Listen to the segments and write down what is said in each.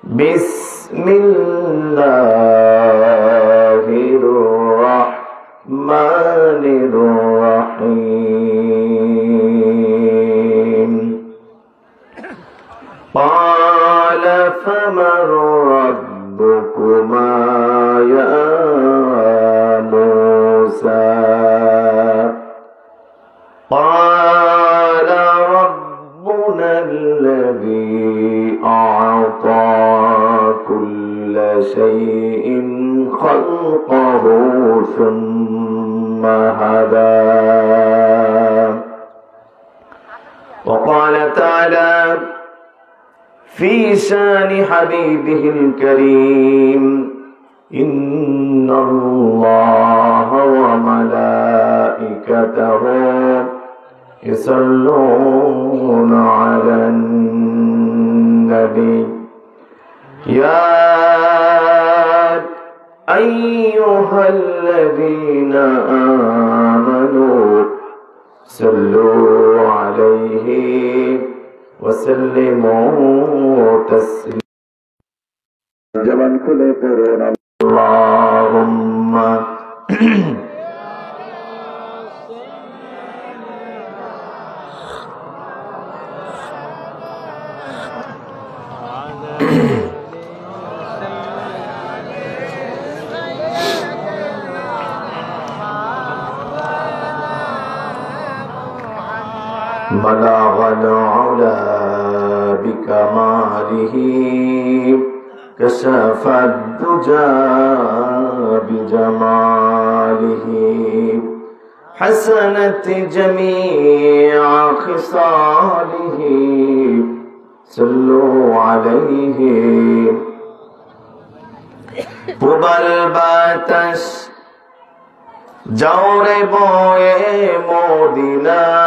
Bismillahirrahmanirrahim. Qala faman rabbukuma ya Musa. Qala rabbuna alladhi a'ta kulla shay'in khalqahu thumma hada. وقال تعالى في شان حبيبه الكريم إن الله وملائكته يصلون على النبي يا أيها الذين آمنوا صلوا عليه وسلموا تسليما. জবান খুলে পড়ুন আল্লাহুম্মা بلغ العلا بكماله كشف الدجى بجماله حسنت جميع خصاله صلوا عليه প্রবল বাতাস জোরে বয়ে মদিনায়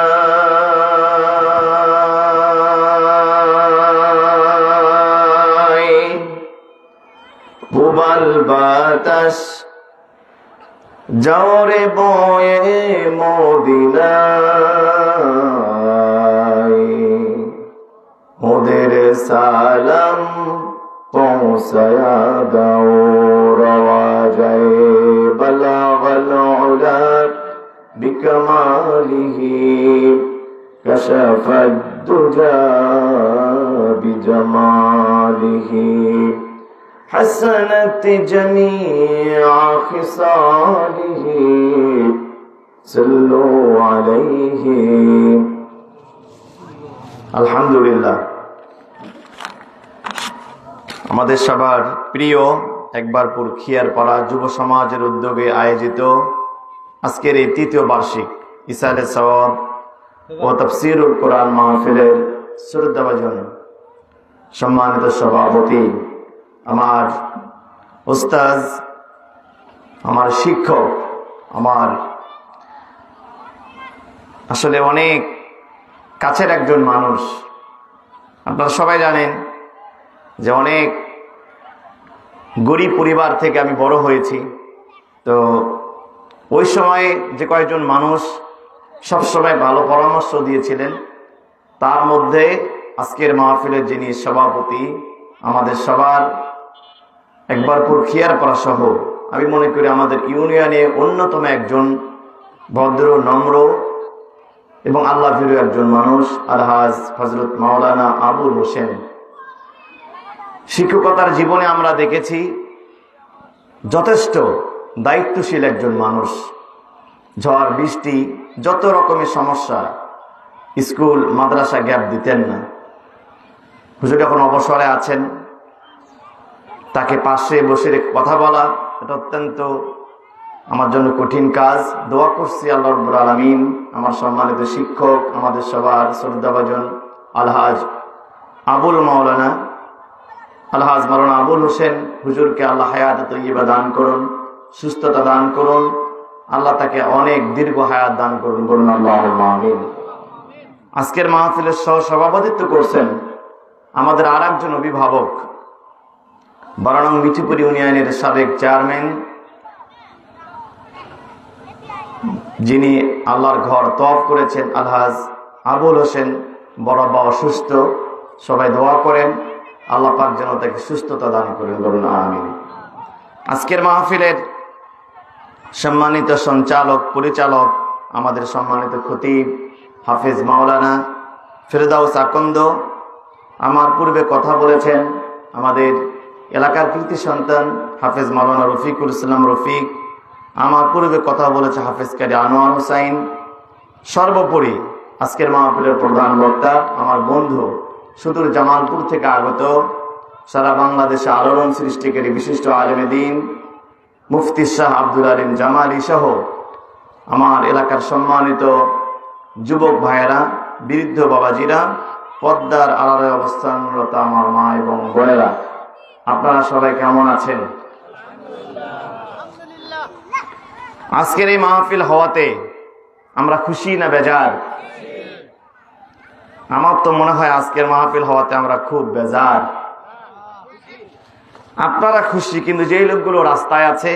প্রবল বাতাস জোরে বয়ে মদিনায় ওদের সালাম পৌঁছায়া দাও রওয়াজায় বলাগল উলা বিকমালিহি কাশাফাদ দুজা বিজামালিহি হাসানাত জামিআ খিসালিহি সাল্লু আলাইহি। আলহামদুলিল্লাহ। আমাদের সবার প্রিয় একবারপুর খিয়ারপাড়া যুব সমাজের উদ্যোগে আয়োজিত আজকের এই তৃতীয় বার্ষিক ইসালে সওয়াব ও তাফসীরুল কোরআন মাহফিলের শ্রদ্ধাভাজন সম্মানিত সভাপতি, আমার উস্তাদ, আমার শিক্ষক, আমার আসলে অনেক কাছের একজন মানুষ। আপনারা সবাই জানেন যে অনেক গরিব পরিবার থেকে আমি বড় হয়েছি। তো ওই সময়ে যে কয়েকজন মানুষ সবসময় ভালো পরামর্শ দিয়েছিলেন, তার মধ্যে আজকের মাহফিলের যিনি সভাপতি, আমাদের সবার একবারপুর খিয়ারপাড়া সহ আমি মনে করি আমাদের ইউনিয়নে অন্যতম একজন ভদ্র, নম্র এবং আল্লাহ ভীরু একজন মানুষ আলহাজ হযরত মাওলানা আবুল হোসেন। শিক্ষকতার জীবনে আমরা দেখেছি যথেষ্ট দায়িত্বশীল একজন মানুষ। ঝড় বৃষ্টি যত রকমের সমস্যা, স্কুল মাদ্রাসা গ্যাপ দিতেন না। হুজুর এখন অবসরে আছেন, তাকে পাশে বসে কথা বলা এটা অত্যন্ত আমার জন্য কঠিন কাজ। দোয়া করছি আল্লাহ রাব্বুল আলামিন আমার সম্মানিত শিক্ষক, আমাদের সবার শ্রদ্ধাভাজন আলহাজ আবুল মাওলানা আলহাজ মাওলানা আবুল হোসেন হুজুরকে আল্লাহ হায়াত তৈয়বা দান করুন, সুস্থতা দান করুন, আল্লাহ তাকে অনেক দীর্ঘ হায়াত দান করুন, বলুন আল্লাহুম্মা আমিন। আজকের মাহফিলের সহ সভাপতিত্ব করছেন আমাদের আর একজন অভিভাবক, বারানং মিঠিপুর ইউনিয়নের সাবেক চেয়ারম্যান, যিনি আল্লাহর ঘর তওয়াফ করেছেন, আলহাজ আবুল হোসেন। বড় বাবা অসুস্থ, সবাই দোয়া করেন আল্লাহ পাক যেন তাকে সুস্থতা দান করেন, বলুন আমিন। আজকের মাহফিলের সম্মানিত সঞ্চালক পরিচালক, আমাদের সম্মানিত খতিব হাফেজ মাওলানা ফেরদাউস আকন্দ, আমার পূর্বে কথা বলেছেন আমাদের এলাকার কৃতি সন্তান হাফেজ মাওলানা রফিকুল ইসলাম রফিক, আমার পূর্বে কথা বলেছে হাফেজ কারি আনোয়ার হোসাইন। সর্বোপরি আজকের মাহফিলের প্রধান বক্তা আমার বন্ধু সুদূর জামালপুর থেকে আগত, সারা বাংলাদেশে আলোড়ন সৃষ্টিকারী বিশিষ্ট আলেমে দ্বীন মুফতি শাহ আব্দুল আলিম জামালি সহ আমার এলাকার সম্মানিত যুবক ভাইয়েরা, বৃদ্ধ বাবাজিরা, পদ্মার আড়ালে অবস্থানরত আমার মা এবং বোনেরা, আপনারা সবাই কেমন আছেন? আজকের এই মাহফিল হওয়াতে আমরা খুশি না বেজার? আমার তো মনে হয় আজকের মাহফিল হওয়াতে আমরা খুব বেজার। আপনারা খুশি, কিন্তু যেই লোকগুলো রাস্তায় আছে,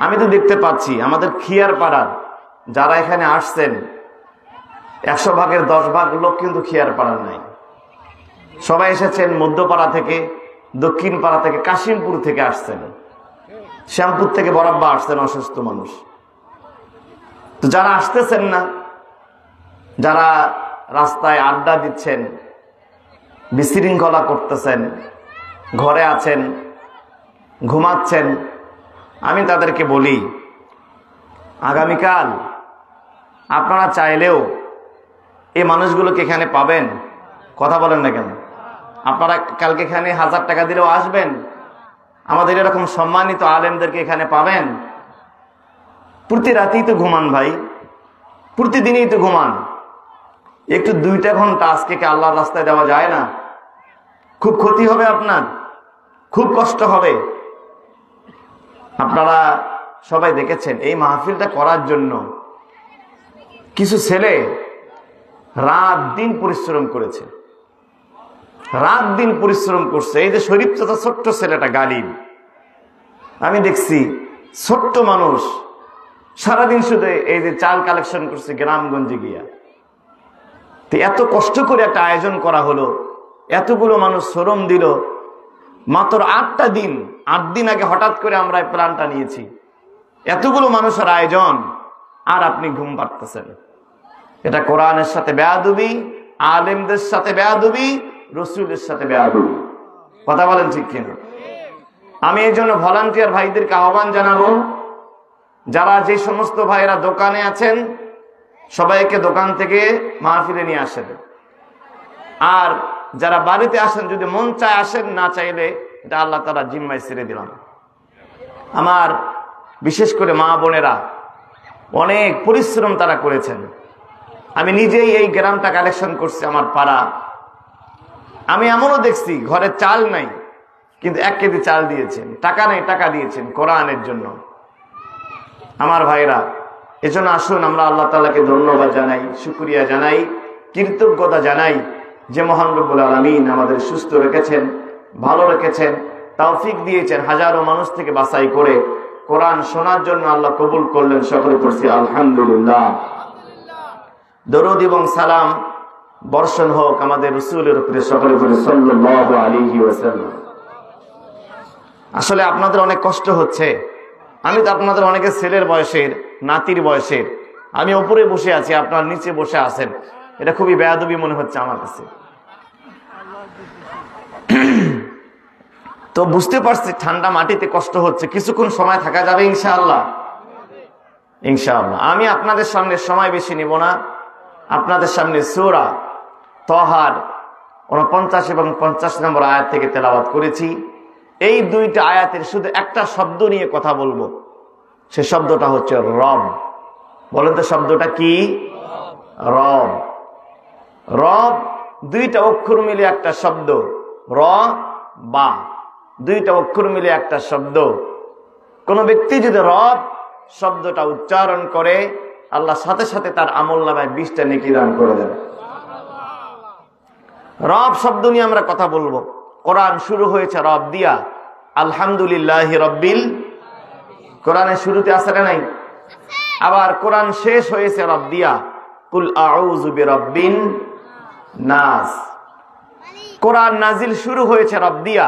আমি তো দেখতে পাচ্ছি আমাদের খিয়ার পাড়ার যারা এখানে আসছেন 100 ভাগের 10 ভাগ লোক কিন্তু খিয়ার পাড়ার নাই। সবাই এসেছেন মধ্যপাড়া থেকে, দক্ষিণ পাড়া থেকে, কাশিমপুর থেকে আসছেন, শ্যামপুর থেকে বরাব্বা আসছেন অসুস্থ মানুষ। তো যারা আসতেছেন না, যারা রাস্তায় আড্ডা দিচ্ছেন, বিশৃঙ্খলা করতেছেন, ঘরে আছেন, ঘুমাচ্ছেন, আমি তাদেরকে বলি আগামীকাল আপনারা চাইলেও এই মানুষগুলোকে এখানে পাবেন। কথা বলেন না কেন? আপনারা কালকে এখানে 1000 টাকা দিলেও আসবেন? আমাদের এরকম সম্মানিত আলেমদেরকে এখানে পাবেন? প্রতি রাতেই তো ঘুমান ভাই, প্রতিদিনই তো ঘুমান। একটু 2টা ঘন্টা আজকে কি আল্লাহর রাস্তায় দেওয়া যায় না? খুব ক্ষতি হবে আপনার, খুব কষ্ট হবে। আপনারা সবাই দেখেছেন এই মাহফিলটা করার জন্য কিছু ছেলে রাত দিন পরিশ্রম করেছে, রাত দিন পরিশ্রম করছে। এই যে শরীফ চাচা ছোট্ট ছেলেটা গালিব, আমি দেখছি ছোট্ট মানুষ সারাদিন শুধু এই যে চাল কালেকশন করছে গ্রামগঞ্জে গিয়া। তো এত কষ্ট করে একটা আয়োজন করা হলো, এতগুলো মানুষ শ্রম দিল, মাত্র 8টা দিন, 8 দিন আগে হঠাৎ করে আমরা এই প্ল্যানটা নিয়েছি। এতগুলো মানুষের আয়োজন, আর আপনি ঘুম পাড়তেছেন। এটা কোরআনের সাথে বেয়াদবি, আলেমদের সাথে বেয়াদবি, রসুলের সাথে বেয়াদবি। কথা বলেন ঠিক কিনা? আমি এই জন্য ভলান্টিয়ার ভাইদেরকে আহ্বান জানাবো, যারা যে সমস্ত ভাইয়েরা দোকানে আছেন সবাইকে দোকান থেকে মাহফিলে নিয়ে আসেন। আর যারা বাড়িতে আসেন, যদি মন চায় আসেন, না চাইলে এটা আল্লাহ তাআলা জিম্মায় ছেড়ে দিলাম। আমার বিশেষ করে মা বোনেরা অনেক পরিশ্রম তারা করেছেন। আমি নিজেই এই গ্রামটা কালেকশন করছি, আমার পাড়া। আমি এমনও দেখছি ঘরে চাল নাই, কিন্তু 1 কেজি চাল দিয়েছেন, টাকা নেই, টাকা দিয়েছেন কোরআনের জন্য। আমার ভাইরা, এজন্য আসুন আমরা আল্লাহ তাআলাকে ধন্যবাদ জানাই, শুকরিয়া জানাই, কৃতজ্ঞতা জানাই যে মহান রব্বুল আলামিন আমাদের সুস্থ রেখেছেন, ভালো রেখেছেন, তৌফিক দিয়েছেন, হাজারো মানুষ থেকে বাছাই করে কোরআন শোনার জন্য আল্লাহ কবুল করলেন। সকলে পড়ছি আলহামদুলিল্লাহ। দরুদ এবং সালাম বর্ষণ হোক আমাদের রাসূলের উপরে, সকলে পড়ি সাল্লাল্লাহু আলাইহি ওয়াসাল্লাম। আসলে আপনাদের অনেক কষ্ট হচ্ছে, আমি তো আপনাদের অনেকের ছেলের বয়সের, নাতির বয়সের। আমি উপরে বসে আছি, আপনার নিচে বসে আছেন, এটা খুবই বেয়াদবি মনে হচ্ছে আমার কাছে। তো বুঝতে পারছি ঠান্ডা মাটিতে কষ্ট হচ্ছে, কিছুক্ষণ সময় থাকা যাবে ইনশাআল্লাহ, ইনশাআল্লাহ। আমি আপনাদের সামনে সময় বেশি নিব না। আপনাদের সামনে সূরা তাহার 49 এবং 50 নম্বর আয়াত থেকে তেলাওয়াত করেছি। এই 2টা আয়াতের শুধু একটা শব্দ নিয়ে কথা বলবো, সে শব্দটা হচ্ছে রব। বলেন তো শব্দটা কি? রব। রব 2টা অক্ষর মিলে একটা শব্দ, র বা, 2টা অক্ষর মিলে একটা শব্দ। কোন ব্যক্তি যদি রব শব্দটা উচ্চারণ করে, আল্লাহ সাথে সাথে তার আমলনামায় 20টা নেকি দান করে দেন। রব শব্দ নিয়ে আমরা কথা বলবো। কোরআন শুরু হয়েছে রব দিয়া, আলহামদুলিল্লাহি রাব্বিল, কোরআনের শুরুতে আছে না নাই? আবার কোরআন শেষ হয়েছে রব দিয়া, কুল আউযু বিরাব্বিন নাস। কোরআন নাজিল শুরু হয়েছে রব দিয়া।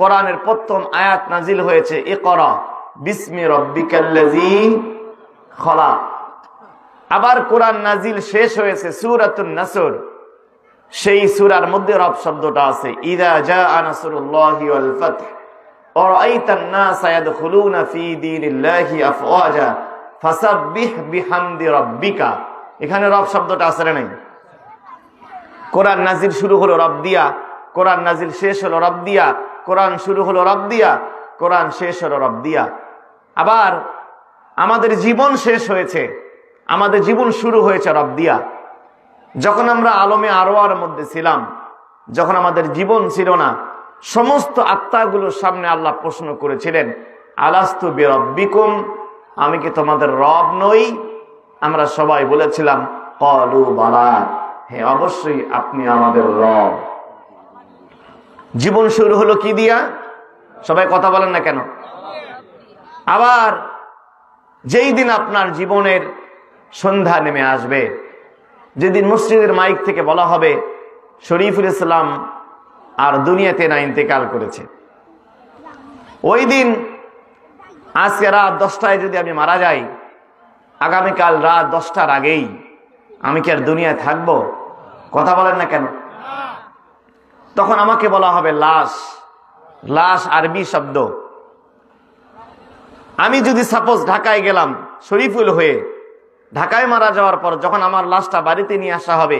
কোরআনের প্রথম আয়াত নাজিল হয়েছে ইকরা বিসমি রাব্বিকাল্লাযী খলাক। আবার কোরআন নাজিল শেষ হয়েছে সূরাতুন নাসর। সেই সূরার মধ্যে রব শব্দটা আছে, ইযা জাআ নাসরুল্লাহি ওয়াল ফাth ওয়া রাআইতান নাসা ইয়াদখুলুনা ফি দীনিল্লাহি আফওয়াজা ফাসাব্বিহ বিহামদি রাব্বিকা। এখানে রব শব্দটা আছে না নাই? কোরআন নাজিল শুরু হলো রব দিয়া, কোরআন নাজিল শেষ হলো রব দিয়া, কোরআন শুরু হলো রব দিয়া, কোরআন শেষ হলো রব দিয়া। আবার আমাদের জীবন শেষ হয়েছে, আমাদের জীবন শুরু হয়েছে রব দিয়া। যখন আমরা আলমে আরওয়ার মধ্যে ছিলাম, যখন আমাদের জীবন ছিল না, সমস্ত আত্মাগুলোর সামনে আল্লাহ প্রশ্ন করেছিলেন, আলাস্তু বিরাব্বিকুম, আমি কি তোমাদের রব নই? আমরা সবাই বলেছিলাম ক্বালু বালা, হ্যাঁ অবশ্যই আপনি আমাদের রব। জীবন শুরু হলো কি দিয়া? সবাই কথা বলেন না কেন? আবার যেই দিন আপনার জীবনের সন্ধ্যা নেমে আসবে, যেদিন মসজিদের মাইক থেকে বলা হবে শরীফুল ইসলাম আর দুনিয়াতে না ইন্তেকাল করেছে, ওই দিন আজকে রাত 10টায় যদি আমি মারা যাই, আগামীকাল রাত 10টার আগেই আমি কি আর দুনিয়ায় থাকবো? কথা বলেন না কেন? তখন আমাকে বলা হবে লাশ। লাশ আরবি শব্দ। আমি যদি সাপোজ ঢাকায় গেলাম শরীফুল হয়ে, ঢাকায় মারা যাওয়ার পর যখন আমার লাশটা বাড়িতে নিয়ে আসা হবে,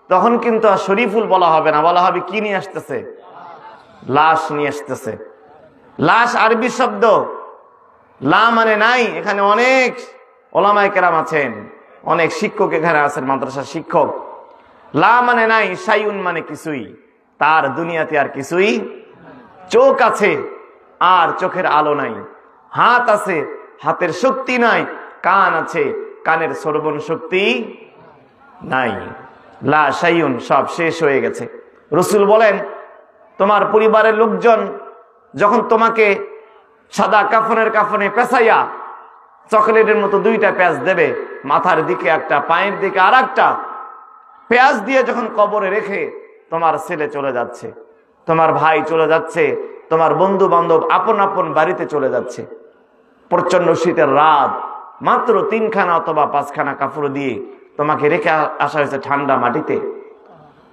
তখন কিন্তু আর শরীফুল বলা হবে না, বলা হবে কি নিয়ে আসতেছে? লাশ নিয়ে আসতেছে। লাশ আরবি শব্দ। লা মানে নাই। এখানে অনেক ওলামায়ে কেরাম আছেন, অনেক শিক্ষক এখানে আছেন, মাদ্রাসার শিক্ষক। লা মানে নাই, শাইউন মানে কিছুই। তার দুনিয়াতে আর কিছুই। চোখ আছে আর চোখের আলো নাই, হাত আছে হাতের শক্তি নাই, কান আছে কানের শ্রবণ শক্তি নাই। লা শাইউন, সব শেষ হয়ে গেছে। রাসূল বলেন, তোমার পরিবারের লোকজন যখন তোমাকে সাদা কাফনে পেঁচাইয়া চকলেটের মতো 2টা পেঁয়াজ দেবে, মাথার দিকে একটা, পায়ের দিকে আর একটা, পেঁয়াজ দিয়ে যখন কবরে রেখে তোমার ছেলে চলে যাচ্ছে, তোমার ভাই চলে যাচ্ছে, তোমার বন্ধু বান্ধব আপন আপন বাড়িতে চলে যাচ্ছে, প্রচন্ড শীতের রাত, মাত্র 3খানা অথবা 5খানা কাপড় দিয়ে তোমাকে রেখে আসা হয়েছে ঠান্ডা মাটিতে।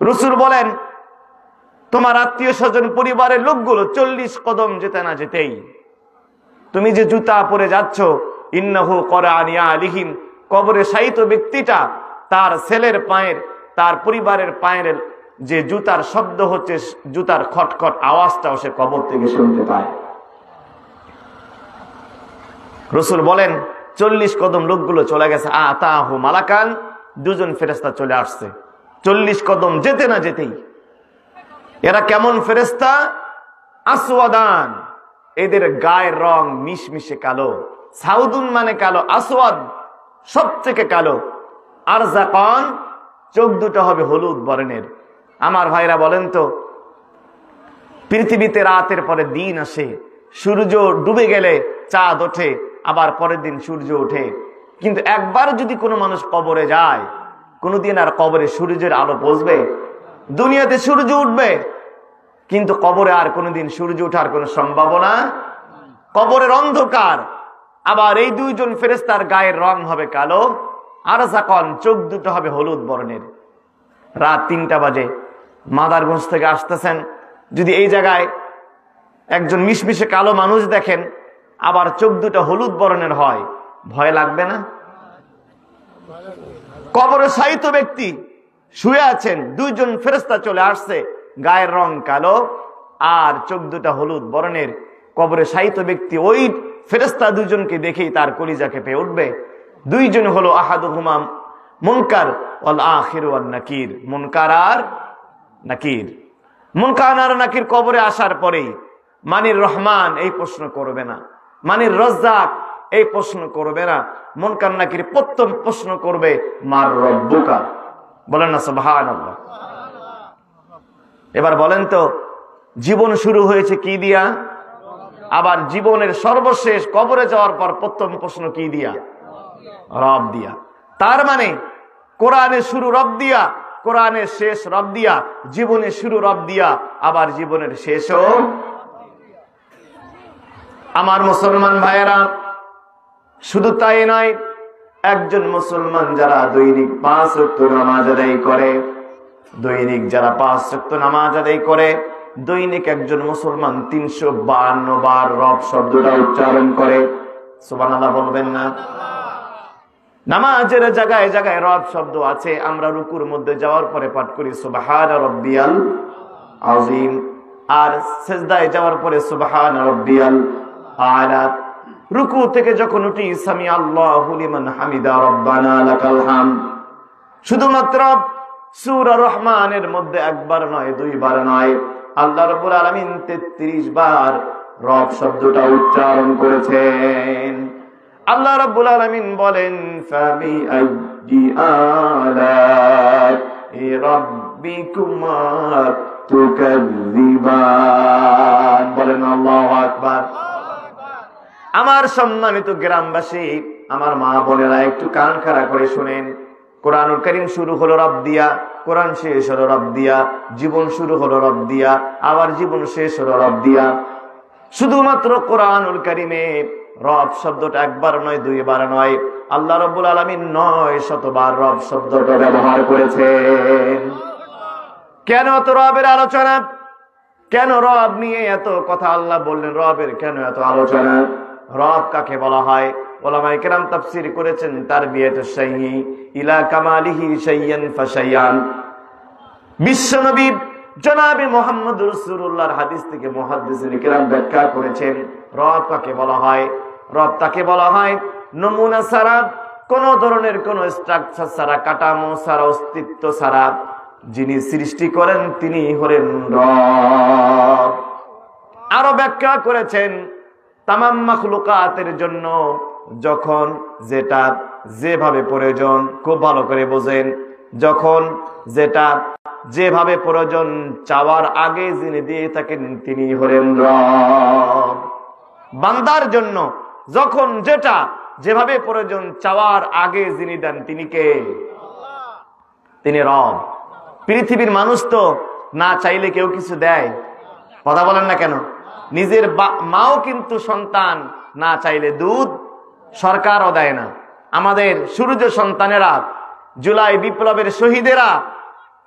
রাসূল বলেন, তোমার আত্মীয় স্বজন পরিবারের লোকগুলো 40 কদম যেতে না যেতেই তুমি যে জুতা পরে যাচ্ছ, ইন্নাহু কোরআন ইয়ালিহিম, কবরে শায়িত ব্যক্তিটা তার ছেলের পায়ের, তার পরিবারের পায়ের যে জুতার শব্দ হচ্ছে, জুতার খটখট আওয়াজটাও সে কবর থেকে শুনতে পায়। রাসূল বলেন 40 কদম লোকগুলো চলে গেছে, আতাহু মালাকান, 2জন ফেরেশতা চলে আসছে 40 কদম যেতে না যেতেই। এরা কেমন ফেরেশতা? আসওয়াদান, এদের গায়ের রং মিশমিশে কালো। সাউদুন মানে কালো, আসওয়াদ সবথেকে কালো। আরজাকান, চোখ দুটো হবে হলুদ বর্ণের। আমার ভাইরা বলেন তো, পৃথিবীতে রাতের পরে দিন আসে, সূর্য ডুবে গেলে চাঁদ ওঠে, আবার পরের দিন সূর্য ওঠে, কিন্তু একবার যদি কোনো মানুষ কবরে যায়, কোনোদিন আর কবরে সূর্যের আলো পৌঁছবে? দুনিয়াতে সূর্য উঠবে, কিন্তু কবরে আর কোনোদিন সূর্য ওঠার কোনো সম্ভাবনা। কবরের অন্ধকার। আবার এই 2জন ফেরেশতার গায়ের রং হবে কালো, আর যখন চোখ দুটো হবে হলুদ বর্ণের। রাত 3টা বাজে, মাদারগঞ্জ থেকে আসতেছেন, যদি এই জায়গায় একজন মিশমিশে কালো মানুষ দেখেন, আবার চোখ দুটো হলুদ বর্ণের হয়, ভয় লাগবে না? কবরে শায়িত ব্যক্তি শুয়ে আছেন, 2জন ফেরেশতা চলে আসছে, গায়ের রং কালো আর চোখ দুটো হলুদ বর্ণের। কবরে শায়িত ব্যক্তি ওই ফেরেশতা 2জনকে দেখেই তার কলিজা কেঁপে উঠবে। 2জন হলো আহাদুহুমা মুনকার ওয়াল আখিরু ওয়ান নাকির। মুনকার আর নাকির। মুনকার আর নাকির কবরে আসার পরেই মানির রহমান এই প্রশ্ন করবে না, মানির রাজ্জাক এই প্রশ্ন করবে না, মুনকার নাকির প্রথম প্রশ্ন করবে মার রব্বুকা। বলেন না সুবহানাল্লাহ। এবার বলেন তো, জীবন শুরু হয়েছে কি দিয়া? আবার জীবনের সর্বশেষ কবরে যাওয়ার পর প্রথম প্রশ্ন কি দিয়া? রব দিয়া। তার মানে কোরআনের শুরু রব দিয়া, কোরআনের শেষ রব দিয়া, জীবনের শুরু রব দিয়া, আবার জীবনের শেষও। আমার মুসলমান ভাইয়েরা, শুধু তাই নয়, একজন মুসলমান যারা দৈনিক 5 ওয়াক্ত নামাজ আদায় করে, দৈনিক যারা 5 ওয়াক্ত নামাজ আদায় করে, দৈনিক একজন মুসলমান 352 বার রব শব্দটা উচ্চারণ করে। সুবহানাল্লাহ বলবেন না? নামাজের জায়গায় জায়গায় রব শব্দ আছে। আমরা রুকুর মধ্যে যাওয়ার পরে পাঠ করি সুবহান রাব্বিয়াল আযীম, আর সিজদায় যাওয়ার পরে সুবহান রাব্বিয়াল আ'লা। রুকু থেকে যখন উঠি সামি আল্লাহু লিমান হামিদা রব্বানা লাকাল হামদ। শুধুমাত্র সূরা রহমানের মধ্যে একবার নয়, 2 বার নয়, আল্লাহ রাব্বুল আলামিন 33 বার রব শব্দটা উচ্চারণ করেছেন। আল্লাহ রাব্বুল আলামিন বলেন ফাবি আইয়ি আলা'i রাব্বিকুমা তুকাযযিবান। বলেন আল্লাহু আকবার। আমার সম্মানিত গ্রামবাসী, আমার মা বোনেরা, একটু কান খাড়া করে শুনেন। কোরআনুল কারীম শুরু হলো রব দিয়া, কোরআন শেষ হলো রব দিয়া, জীবন শুরু হলো রব দিয়া, আবার জীবন শেষ হলো রব দিয়া। শুধুমাত্র কোরআনুল কারীমে রব শব্দটা একবার নয়, 2 বার নয়, আল্লাহ রাব্বুল আলামিন 900 বার রব শব্দটা ব্যবহার করেছেন। কেন এত রবের আলোচনা? কেন রব নিয়ে এত কথা আল্লাহ বললেন? রবের কেন এত আলোচনা? রব কাকে বলা হয়? উলামায়ে কেরাম তাফসীর করেছেন তারবিয়াতুশ শাইই ইলা কামালিহি শাইয়ান ফাশাইয়ান। বিশ্বনবী জনাবে মুহাম্মদ রাসূলুল্লাহর হাদিস থেকে মুহাদ্দিসিন কেরাম ব্যাখ্যা করেছেন রব কাকে বলা হয়। রব তাকে বলা হয় নমুনা ছাড়া, কোন ধরনের কোন স্ট্রাকচার ছাড়া, কাঠামো ছাড়া, অস্তিত্ব ছাড়া যিনি সৃষ্টি করেন তিনি হলেন রব। আরো ব্যাখ্যা করেছেন তামাম মাখলুকাতের জন্য যখন যেটা যেভাবে প্রয়োজন, খুব ভালো করে বোঝেন, যখন যেটা যেভাবে প্রয়োজন চাওয়ার আগে যিনি দিয়ে থাকেন তিনি হলেন রব। বান্দার জন্য যখন যেটা যেভাবে প্রয়োজন চাওয়ার আগে যিনি দেন তিনি কে? তিনি রব। পৃথিবীর মানুষ তো না চাইলে কেউ কিছু দেয়? কথা বলেন না কেন? নিজের মাও কিন্তু সন্তান না চাইলে দুধ, সরকারও দেয় না। আমাদের সূর্য সন্তানেরা, জুলাই বিপ্লবের শহীদেরা,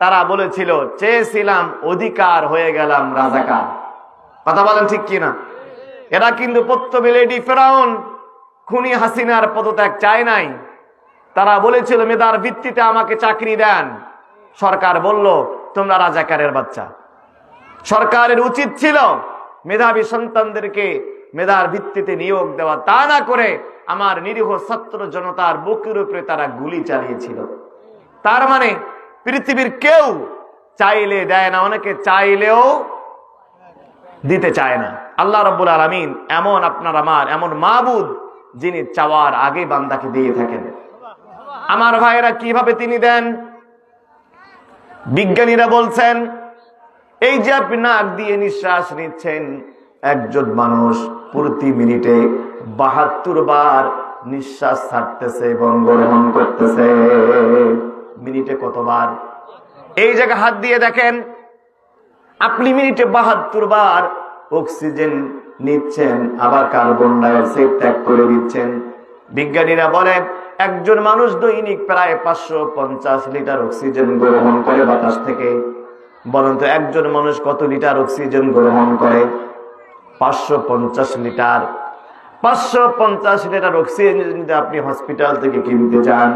তারা বলেছিল চেয়েছিলাম অধিকার, হয়ে গেলাম রাজাকার। কথা বলেন ঠিক কিনা? এরা কিন্তু প্রত্যবে লেডি ফেরাউন খুনি হাসিনার পদত্যাগ চায় নাই। তারা বলেছিল মেধার ভিত্তিতে আমাকে চাকরি দেন। সরকার বলল তোমরা রাজাকারের বাচ্চা। সরকারের উচিত ছিল মেধাবী সন্তানদেরকে মেধার ভিত্তিতে নিয়োগ দেওয়া, তা না করে আমার নিরীহ ছাত্র জনতার বুকের উপরে তারা গুলি চালিয়েছিল। তার মানে পৃথিবীর কেউ চাইলে দেয় না, অনেকে চাইলেও দিতে চায় না। আল্লাহ রাব্বুল আলামিন এমন আপনার আমার এমন মাবুদ যিনি চাওয়ার আগে বান্দাকে দিয়ে থাকেন। আমার ভাইয়েরা, কিভাবে তিনি দেন? বিজ্ঞানীরা বলছেন এই যে আপনি নাক দিয়ে নিঃশ্বাস নিচ্ছেন, একজন মানুষ প্রতি মিনিটে 72 বার নিঃশ্বাস ছাড়তেছে এবং গ্রহণ করতেছে। মিনিটে কতবার? এই জায়গায় হাত দিয়ে দেখেন, আপনি মিনিটে 72 বার অক্সিজেন নিচ্ছেন, আবার কার্বন ডাই অক্সাইড ত্যাগ করে দিচ্ছেন। বিজ্ঞানীরা বলে একজন মানুষ দৈনিক প্রায় 550 লিটার অক্সিজেন গ্রহণ করে বাতাস থেকে। বলুন তো একজন মানুষ কত লিটার অক্সিজেন গ্রহণ করে? 550 লিটার। 550 লিটার অক্সিজেন যদি আপনি হসপিটাল থেকে কিনতে যান,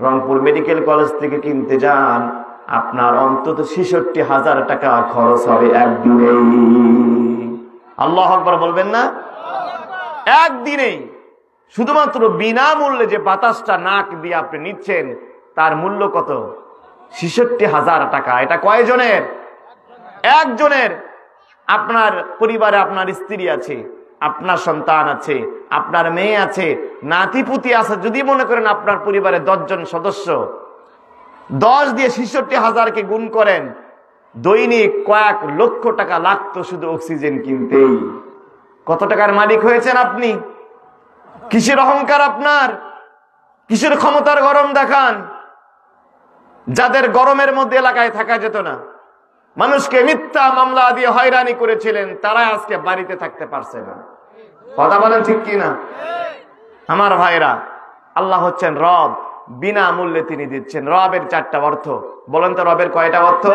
রংপুর মেডিকেল কলেজ থেকে কিনতে যান, আপনার অন্তত 66,000 টাকা খরচ হবে একদিনেই। আল্লাহু আকবার বলবেন না? একদিনেই শুধুমাত্র বিনামূল্যে যে বাতাসটা নাক দিয়ে আপনি নিচ্ছেন তার মূল্য কত? 66,000 টাকা। এটা কয়জনের? একজনের। আপনার পরিবারে আপনার স্ত্রী আছে, আপনার সন্তান আছে, আপনার মেয়ে আছে, নাতিপুতি আছে। যদি মনে করেন আপনার পরিবারে 10 জন সদস্য, 10 দিয়ে 66,000-কে গুণ করেন, দৈনিক কয়েক লক্ষ টাকা লাগতো শুধু অক্সিজেন কিনতেই। কত টাকার মালিক হয়েছেন আপনি? কিসের অহংকার আপনার? কিসের ক্ষমতার গরম দেখান? যাদের গরমের মধ্যে এলাকায় থাকা যেত না, মানুষকে মিথ্যা মামলা দিয়ে হয়রানি করেছিলেন, তারা আজকে বাড়িতে থাকতে পারছে না। কথা বলেন ঠিক কিনা? আমার ভাইরা, আল্লাহ হচ্ছেন রব, বিনা মূল্যে তিনি দিচ্ছেন। রবের 4টা অর্থ। বলেন তো রবের কয়টা অর্থ?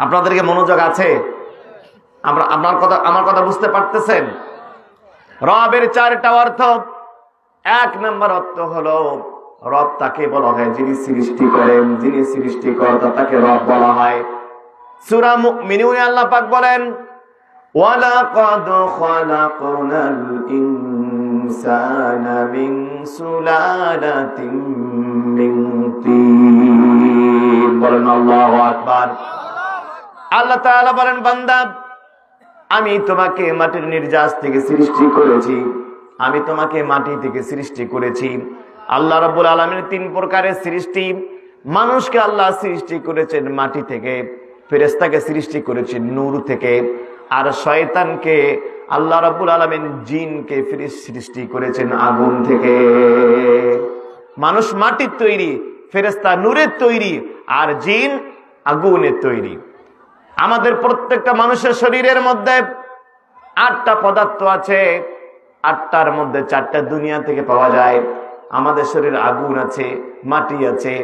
আপনাদেরকে মনোযোগ আছে? আমার কথা বুঝতে পারতেছেন? রবের 4টা অর্থ। 1 নম্বর অর্থ হলো রব তাকে বলা হয় যিনি সৃষ্টি করেন, যিনি সৃষ্টিকর্তা তাকে রব বলা হয়। সূরা মুমিনুনে আল্লাহ পাক বলেন, ওয়ালাকাদ খালাকনাল ইনসানা মিন সুলালাতিন মিন তিন। বলেন আল্লাহু আকবার। আল্লাহ তাআলা বলেন, বান্দা আমি তোমাকে মাটির নির্যাস থেকে সৃষ্টি করেছি, আমি তোমাকে মাটি থেকে সৃষ্টি করেছি। আল্লাহ রাব্বুল আলামিনের 3 প্রকারের সৃষ্টি। মানুষকে আল্লাহ সৃষ্টি করেছেন মাটি থেকে, ফেরেশতাকে সৃষ্টি করেছেন নূর থেকে, আর শয়তানকে আল্লাহ রাব্বুল আলামিন জিনকে সৃষ্টি করেছেন আগুন থেকে। মানুষ মাটির তৈরি, ফেরেশতা নূরের তৈরি, আর জিন আগুনের তৈরি। আমাদের প্রত্যেকটা মানুষের শরীরের মধ্যে 8টা পদার্থ আছে। 8টার মধ্যে 4টা দুনিয়া থেকে পাওয়া যায়। আমাদের শরীরে আগুন আছে, মাটি আছে,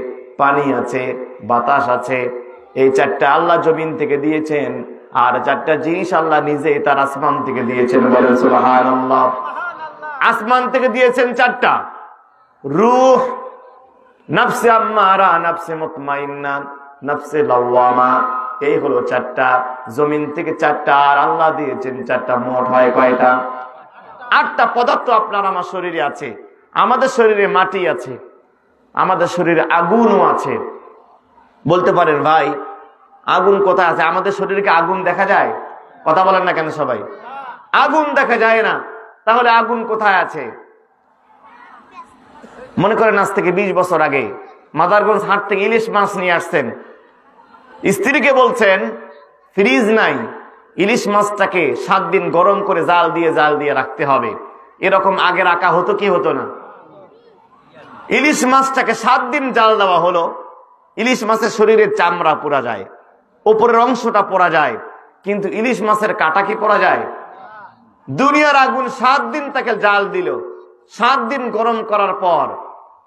পানি আছে, বাতাস আছে। এই 4টা আল্লাহ জমিন থেকে দিয়েছেন, আর 4টা জিনিস আল্লাহ নিজে তার আসমান থেকে দিয়েছেন। বলেন সুবহানাল্লাহ। আসমান থেকে দিয়েছেন 4টা, রূহ, নফসে আম্মারা, নফসে মুতমাইন্না, নফসে লাওয়ামা। এই হলো 4টা। জমিন থেকে 4টা, আর আল্লাহ দিয়েছেন 4টা। মোট হয় কয়টা? 8টা পদার্থ আপনার আমার শরীরে আছে। আমাদের শরীরে মাটি আছে, আমাদের শরীরে আগুনও আছে। বলতে পারেন ভাই আগুন কোথায় আছে? আমাদের শরীরে কি আগুন দেখা যায়? কথা বলেন না কেন সবাই? আগুন দেখা যায় না, তাহলে আগুন কোথায় আছে? মনে করেন আজ থেকে 20 বছর আগে মাদারগঞ্জ হাট থেকে ইলিশ মাছ নিয়ে আসছেন, স্ত্রীকে বলছেন ফ্রিজ নাই, ইলিশ মাছটাকে 7 দিন গরম করে জাল দিয়ে রাখতে হবে। এরকম আগে রাখা হতো কি হতো না? ইলিশ মাছটাকে 7 দিন জাল দেওয়া হলো। ইলিশ মাছের শরীরের চামড়া পোড়া যায়, উপরের অংশটা পোড়া যায়, কিন্তু ইলিশ মাছের কাটা কি পোড়া যায়? দুনিয়ার আগুন 7 দিন তাকে জাল দিল, 7 দিন গরম করার পর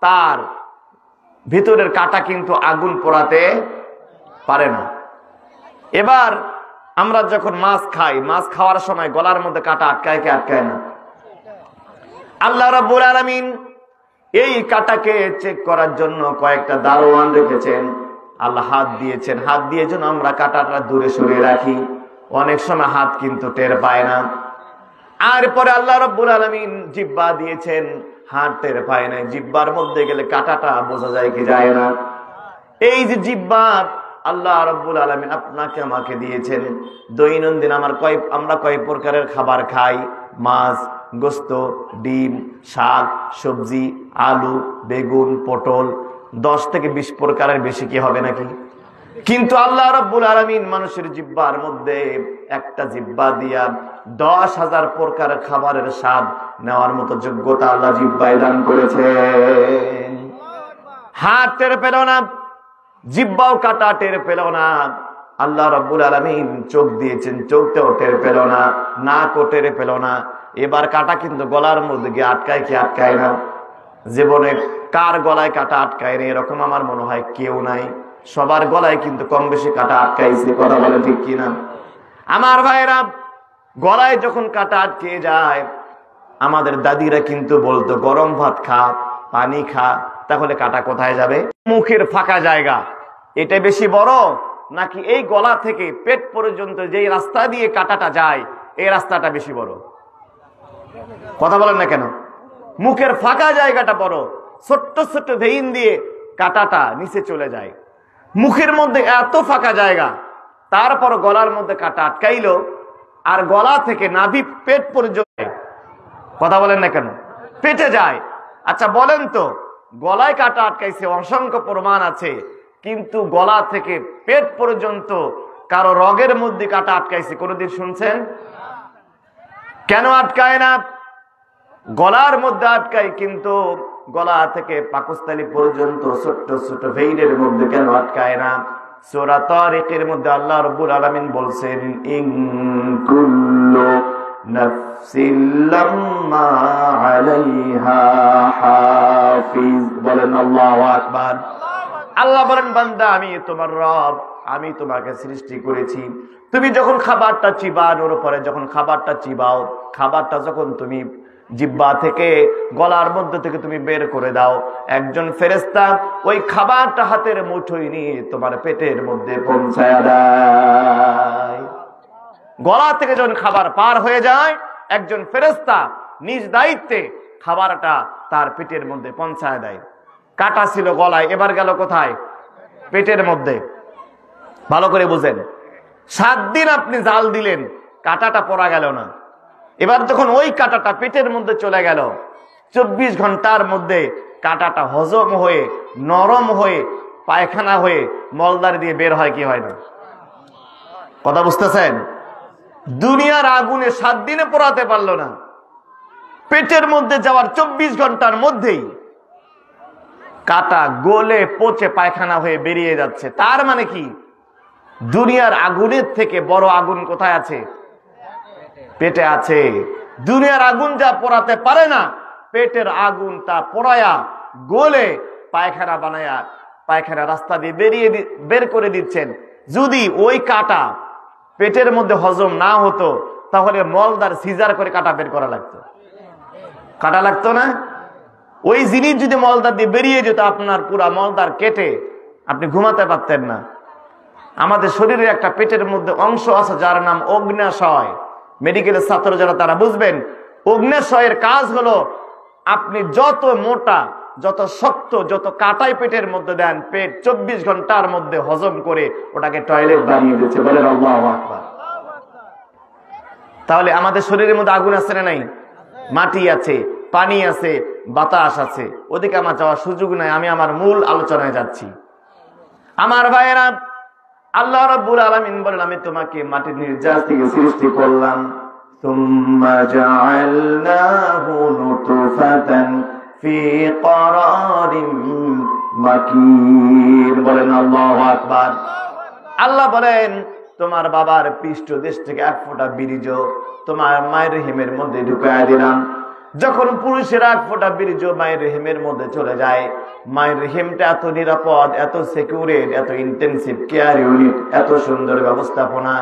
তার ভিতরের কাটা কিন্তু আগুন পোড়াতে পারে না। এবার আমরা যখন মাছ খাই, মাছ খাওয়ার সময় গলার মধ্যে কাটা আটকায় কি আটকায় না? আল্লাহ রাব্বুল আলামিন এই কাটাকে চেক করার জন্য কয়েকটা দারোয়ান রেখেছেন। আল্লাহ হাত দিয়েছেন, হাত দিয়ে যেন আমরা কাটাটা দূরে সরিয়ে রাখি। অনেক সময় হাত কিন্তু টের পায় না। আর পরে আল্লাহ রাব্বুল আলামিন জিহ্বা দিয়েছেন, হাত টের পায় না। জিহ্বার মধ্যে গেলে কাটাটা বোঝা যায় কি যায় না? এই যে জিহ্বা আল্লাহ রাব্বুল আলামিন আপনাকে আমাকে দিয়েছেন। দৈনন্দিন আমরা কয় প্রকারের খাবার খাই? মাছ, গোস্ত, ডিম, শাক, সবজি, আলু, বেগুন, পটল, 10 থেকে 20 প্রকারের বেশি কি হবে নাকি? কিন্তু আল্লাহ রাব্বুল আলামিন মানুষের জিহ্বার মধ্যে একটা জিহ্বা দিয়া 10,000 প্রকারের খাবারের স্বাদ নেওয়ার মতো যোগ্যতা আল্লাহ জিহ্বায় দান করেছেন। হাত টের পেল না, জিহ্বাও কাটা টের পেল না। আল্লাহ রাব্বুল আলামিন চোখ দিয়েছেন, চোখটাও টের পেল না, নাকও টের পেল না। এবার কাটা কিন্তু গলার মধ্যে গিয়ে আটকায় কি আটকায় না? জীবনে কার গলায় কাটা আটকায় না এরকম আমার মনে হয় কেউ নাই। সবার গলায় কিন্তু কম বেশি কাটা আটকাইছে। কথা বলে ঠিক কিনা? আমার ভাইরা, গলায় যখন কাটা আটকে যায়, আমাদের দাদিরা কিন্তু বলতো গরম ভাত খা, পানি খা, তাহলে কাটা কোথায় যাবে? মুখের ফাঁকা জায়গা এটা বেশি বড়, নাকি এই গলা থেকে পেট পর্যন্ত যেই রাস্তা দিয়ে কাটাটা যায় এই রাস্তাটা বেশি বড়? কথা বলেন না কেন? মুখের ফাঁকা জায়গাটা বড়। ছোট্ট ছোট্ট ভেইন দিয়ে কাটাটা নিচে চলে যায়। মুখের মধ্যে এত ফাঁকা জায়গা, তারপর গলার মধ্যে কাটা আটকাইলো, আর গলা থেকে নাভি পেট পর্যন্ত। কথা বলেন না কেন? পেটে যায়। আচ্ছা বলেন তো, গলায় কাটা আটকাইছে অসংখ্য প্রমাণ আছে, কিন্তু গলা থেকে পেট পর্যন্ত কারো রগের মধ্যে কাটা আটকাইছে কোনোদিন শুনছেন? কেন আটকায় না? গলার মধ্যে আটকায়, কিন্তু গলা থেকে পাকস্থলী পর্যন্ত ছোট্ট ছোট ভেইনের মধ্যে কেন আটকায় না? সূরা তারিকের মধ্যে আল্লাহ রাব্বুল আলামিন বলছেন, ইন কুল্লু নাফসিন লাম্মা আলাইহা হাফিজ। বলেন আল্লাহু আকবার। আল্লাহ বলেন, বান্দা আমি তোমার রব, আমি তোমাকে সৃষ্টি করেছি। তুমি যখন খাবারটা চিবানোর পরে যখন খাবারটা চিবাও, খাবারটা যখন তুমি জিহ্বা থেকে গলার মধ্যে থেকে তুমি বের করে দাও, একজন ফেরেশতা ওই খাবারটা হাতের মুঠোয় নিয়ে তোমার পেটের মধ্যে পৌঁছায় দেয়। গলা থেকে যখন খাবার পার হয়ে যায়, একজন ফেরেশতা নিজ দায়িত্বে খাবারটা তার পেটের মধ্যে পৌঁছায় দেয়। কাটা ছিল গলায়, এবার গেল কোথায়? পেটের মধ্যে। ভালো করে বুঝেন, 7 দিন আপনি জাল দিলেন, কাটাটা পড়া গেল না। এবার যখন ওই কাটাটা পেটের মধ্যে চলে গেল, 24 ঘন্টার মধ্যে কাটাটা হজম হয়ে নরম হয়ে পায়খানা হয়ে মলদার দিয়ে বের হয় কি হয় না? কথা বুঝতেছেন? দুনিয়ার আগুনে 7 দিনে পোড়াতে পারলো না, পেটের মধ্যে যাওয়ার 24 ঘন্টার মধ্যেই কাটা গলে পচে পায়খানা হয়ে বেরিয়ে যাচ্ছে। তার মানে কি? দুনিয়ার আগুনের থেকে বড় আগুন কোথায় আছে? পেটে আছে। দুনিয়ার আগুন যা পোড়াতে পারে না, পেটের আগুন তা পোড়ায়া গলে পায়খানা বানায়া পায়খানা রাস্তা দিয়ে বের করে দিচ্ছেন। যদি ওই কাটা পেটের মধ্যে হজম না হতো, তাহলে মলদার সিজার করে কাটা বের করা লাগতো। কাটা লাগতো না? ওই জিনিস যদি মলদার দিয়ে বেরিয়ে যেত, আপনার পুরা মলদার কেটে আপনি ঘুমাতে পারতেন না। আমাদের শরীরের একটা পেটের মধ্যে অংশ আছে যার নাম অগ্ন্যাশয়। মেডিকেলের ছাত্র যারা তারা বুঝবেন, অগ্ন্যাশয়ের কাজ হলো আপনি যত মোটা, যত শক্ত, যত কাটাই পেটের মধ্যে দেন, পেট 24 ঘন্টার মধ্যে হজম করে ওটাকে টয়লেট বানিয়ে দিচ্ছে। বলেন আল্লাহু আকবার। তাহলে আমাদের শরীরের মধ্যে আগুন আছে না নাই? মাটি আছে, পানি আছে, বাতাস আছে। ওদিকে আমার যাওয়ার সুযোগ নাই, আমি আমার মূল আলোচনায় যাচ্ছি। আমার ভাইয়েরা, আল্লাহ রাব্বুল আলামিন বলেন, আমি তোমাকে মাটির নির্যাস থেকে সৃষ্টি করলাম। সুম্মা জাআলনাহু নুতফাতান ফি ক্বারারিন মাকিন। বলেন আল্লাহু আকবার। আল্লাহ বলেন, তোমার বাবার পৃষ্ঠদেশ থেকে এক ফোঁটা বীর্য তোমার মায়ের রেহেমের মধ্যে ঢুকায় দিলাম। যখন পুরুষের এক ফোঁটা বীর্য মায়ের রেহেমের মধ্যে চলে যায়, মায়ের রেহেমটা এত নিরাপদ, এত সিকিউরেট, এত ইন্টেনসিভ কেয়ার ইউনিট, এত সুন্দর ব্যবস্থাপনা।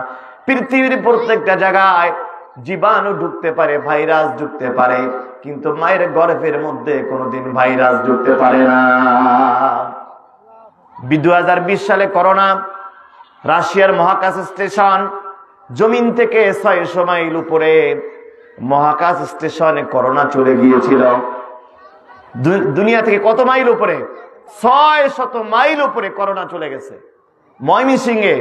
পৃথিবীর প্রত্যেকটা জায়গায় জীবাণু ঢুকতে পারে, ভাইরাস ঢুকতে পারে, কিন্তু মায়ের গর্ভের মধ্যে কোনোদিন ভাইরাস ঢুকতে পারে না। 2020 সালে করোনা, রাশিয়ার মহাকাশ স্টেশন জমিন থেকে 600 মাইল উপরে মহাকাশ স্টেশনে করোনা চলে গিয়েছিল। দুনিয়া থেকে কত মাইল উপরে? 600 মাইল উপরে করোনা চলে গেছে। ময়মনসিংহে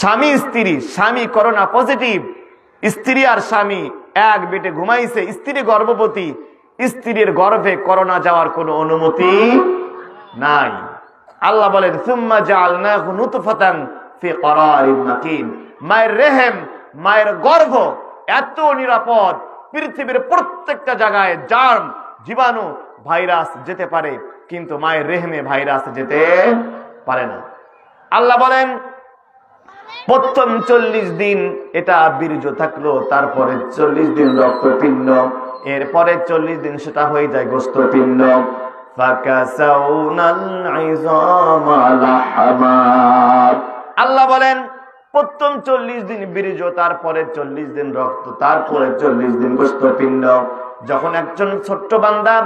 স্বামী স্ত্রী, স্বামী করোনা পজিটিভ, স্ত্রী আর স্বামী এক বেডে ঘুমাইছে, স্ত্রী গর্ভবতী, স্ত্রীর গর্ভে করোনা যাওয়ার কোনো অনুমতি নাই। আল্লাহ বলেন, সুম্মা জাআলনাহু নুতফাতান ফি ক্বারারিন মাকিন। মায়ের রেহেম, মায়ের গর্ভ এত নিরাপদ, পৃথিবীর প্রত্যেকটা জায়গায় জার্ম, জীবাণু, ভাইরাস যেতে পারে, কিন্তু মায়ের রেহেমে ভাইরাস যেতে পারে না। আল্লাহ বলেন, প্রথম 40 দিন এটা বীর্য থাকলো, তারপরে 40 দিন রক্তপিণ্ড, এরপরে 40 দিন সেটা হয়ে যায় গোশতপিণ্ড। আল্লাহ বলেন, প্রথম 40 দিন বীর্য, তারপরে 40 দিন রক্ত, তারপরে 40 দিন গোশতপিণ্ড। যখন একজন ছোট্ট বান্দা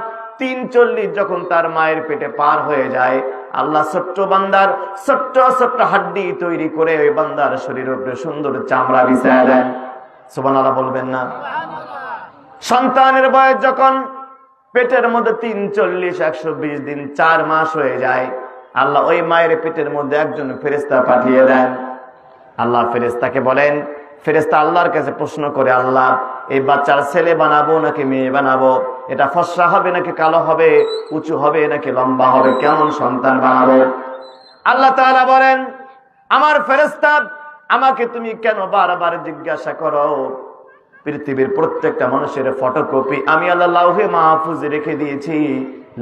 340 যখন তার মায়ের পেটে পার হয়ে যায়, আল্লাহ ছোট্ট বান্দার ছোট্ট ছোট্ট হাড্ডি তৈরি করে ওই বান্দার শরীরের উপরে সুন্দর চামড়া বিছায় দেন। সুবহানাল্লাহ বলবেন না? সন্তানের বয়স যখন পেটের মধ্যে 340 120 দিন 4 মাস হয়ে যায়, আল্লাহ ওই মায়ের পেটের মধ্যে একজন ফেরেশতা পাঠিয়ে দেন। আল্লাহ ফেরেশতাকে বলেন, ফেরেশতা আল্লাহর কাছে প্রশ্ন করে, আল্লাহ এই বাচ্চার ছেলে বানাবো নাকি মেয়ে বানাবো? এটা ফর্সা হবে নাকি কালো হবে? উঁচু হবে নাকি লম্বা হবে? কেমন সন্তান বানাবো? আল্লাহ তাআলা বলেন, আমার ফেরেশতা, আমাকে তুমি কেন বারবার জিজ্ঞাসা করো? পৃথিবীর প্রত্যেকটা মানুষের ফটোকপি আমি আল্লাহ লাউহে মাহফুজে রেখে দিয়েছি।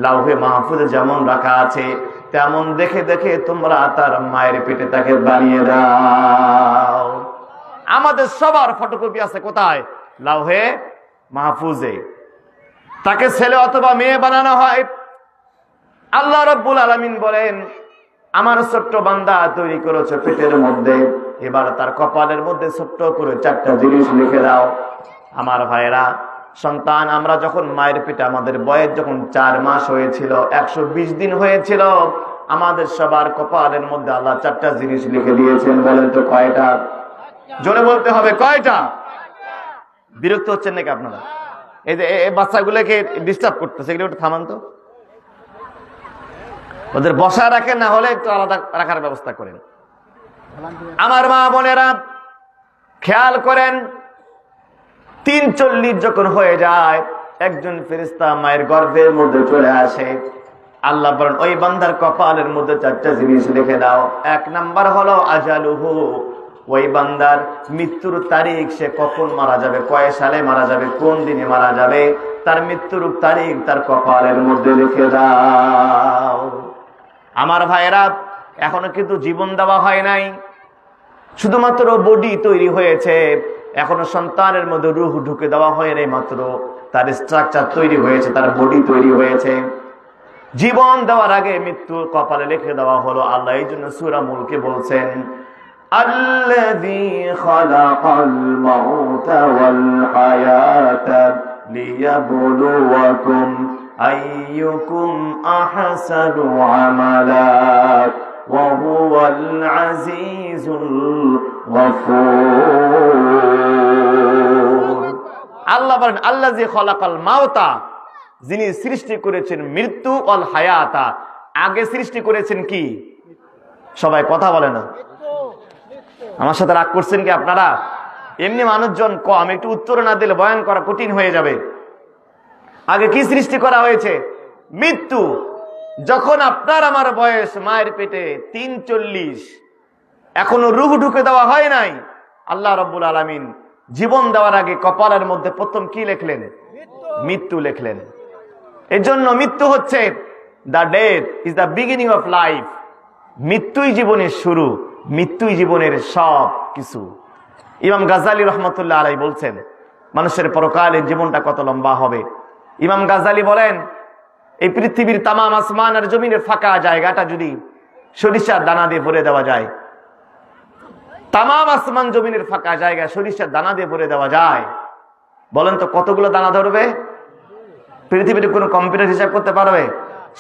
লাউহে মাহফুজে যেমন রাখা আছে তেমন দেখে দেখে তোমরা তার মায়ের পেটে তাকে বানিয়ে দাও। আমাদের সবার ফটোকপি আছে কোথায়? লাউহে মাহফুজে। তাকে ছেলে অথবা মেয়ে বানানো হয়। আল্লাহ রাব্বুল আলামিন বলেন, আমার ছোট্ট বান্দা তৈরি করেছে পেটের মধ্যে, এবার তার কপালের মধ্যে ছোট্ট করে 4টা জিনিস লিখে দাও। আমার ভাইয়েরা, সন্তান আমরা যখন মায়ের পেটে, আমাদের বয়স যখন 4 মাস হয়েছিল, 120 দিন হয়েছিল, আমাদের সবার কপালের মধ্যে আল্লাহ 4টা জিনিস লিখে দিয়েছেন। বলেন তো কয়টা? জোরে বলতে হবে, কয়টা? বিরক্ত হচ্ছেন নাকি আপনারা? এই যে এই বাচ্চাগুলোকে ডিস্টার্ব করতেছে, এগুলো একটু থামান তো। ওদের বসা রাখেন, না হলে একটু আলাদা রাখার ব্যবস্থা করেন। আমার মা বোনেরা খেয়াল করেন, 3:40 যখন হয়ে যায়, একজন ফেরেশতা মায়ের গর্ভের মধ্যে চলে আসে। আল্লাহ বলেন, ওই বান্দার কপালের মধ্যে 4টা জিনিস লিখে দাও। 1 নাম্বার হলো আজালুহু, ওই বান্দার মৃত্যুর তারিখ, সে কখন মারা যাবে, কয় সালে মারা যাবে, কোন দিনে মারা যাবে, তার মৃত্যুর তারিখ তার কপালের মধ্যে লিখে দাও। আমার ভাইয়েরা, এখনো কিন্তু জীবন দেওয়া হয় নাই, শুধুমাত্র বডি তৈরি হয়েছে। এখনো সন্তানের মধ্যে রূহ ঢুকে দেওয়া হয় নাই, মাত্র তার স্ট্রাকচার তৈরি হয়েছে, তার বডি তৈরি হয়েছে। জীবন দেওয়ার আগে মৃত্যু কপালে লিখে দেওয়া হলো। আল্লাহ এই জন্য সূরা মুলকে বলছেন, আল্লাযী খালাকাল মাউতা ওয়াল হায়াতা লিয়াবলুয়াকুম আইয়ুকুম আহসানু আমালা ওয়া হুয়াল আজিজুল গফুর। আল্লাহ বলেন, আল্লাযী খালাকাল মাউতা, যিনি সৃষ্টি করেছেন মৃত্যু, ওয়াল হায়াতা, আগে সৃষ্টি করেছেন কি? সবাই কথা বলে না, আমার সাথে রাগ করছেন কি আপনারা? এমনি মানুষজন কম, একটু উত্তর না দিলে বয়ান করা কঠিন হয়ে যাবে। আগে কি সৃষ্টি করা হয়েছে? মৃত্যু। যখন আপনার আমার বয়স মায়ের পেটে 3:40, এখনো রূহ ঢুকে দেওয়া হয় নাই, আল্লাহ রাব্বুল আলামিন জীবন দেওয়ার আগে কপালের মধ্যে প্রথম কি লিখলেন? মৃত্যু লিখলেন। এর জন্য মৃত্যু হচ্ছে the death is the beginning of life. মৃত্যুই জীবনের শুরু, মৃত্যুই জীবনের সব কিছু। ইমাম গাজ্জালী রহমতুল্লাহ আলাইহি বলছেন, মানুষের পরকালের জীবনটা কত লম্বা হবে। ইমাম গাজ্জালী বলেন, এই পৃথিবীর তামাম আসমান আর জমিনের ফাঁকা জায়গাটা যদি সরিষার দানা দিয়ে ভরে দেওয়া যায়, তামাম আসমান জমিনের ফাঁকা জায়গা সরিষার দানা দিয়ে ভরে দেওয়া যায়, বলেন তো কতগুলো দানা ধরবে? পৃথিবীর কোনো কম্পিউটার হিসাব করতে পারবে?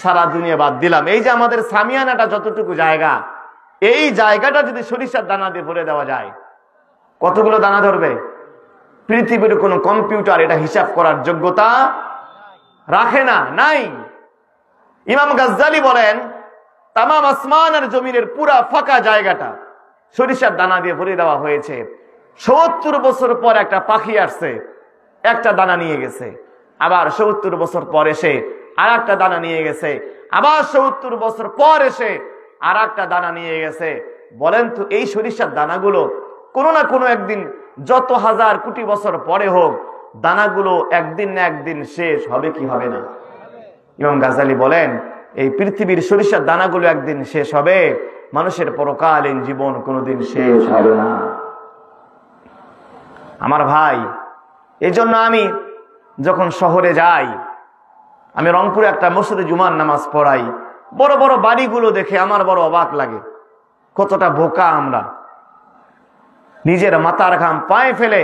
সারা দুনিয়া বাদ দিলাম, এই যে আমাদের সামিয়ানাটা যতটুকু জায়গা, এই জায়গাটা যদি সরিষার দানা দিয়ে ভরে দেওয়া যায়, কতগুলো দানা ধরবে? পৃথিবীর কোনো কম্পিউটার এটা হিসাব করার যোগ্যতা রাখে না, নাই। ইমাম গাজ্জালী বলেন, তামাম আসমান আর জমিনের পুরা ফাঁকা জায়গাটা সরিষার দানা দিয়ে ভরে দেওয়া হয়েছে। 70 বছর পর একটা পাখি আসছে, একটা দানা নিয়ে গেছে, আবার 70 বছর পর এসে আর একটা দানা নিয়ে গেছে, আবার 70 বছর পর এসে আর একটা দানা নিয়ে গেছে। বলেন তো এই সরিষার দানাগুলো কোনো না কোনো একদিন, যত হাজার কোটি বছর পরে হোক, দানাগুলো একদিন না একদিন শেষ হবে কি হবে না? ইমাম গাজ্জালী বলেন, এই পৃথিবীর সরিষার দানাগুলো একদিন শেষ হবে, মানুষের পরকালীন জীবন কোনোদিন শেষ হবে না। আমার ভাই, এই জন্য আমি যখন শহরে যাই, আমি রংপুরে একটা মসজিদে জুমার নামাজ পড়াই, বড় বড় বাড়িগুলো দেখে আমার বড় অবাক লাগে, কতটা বোকা আমরা। নিজের মাথার ঘাম পায়ে ফেলে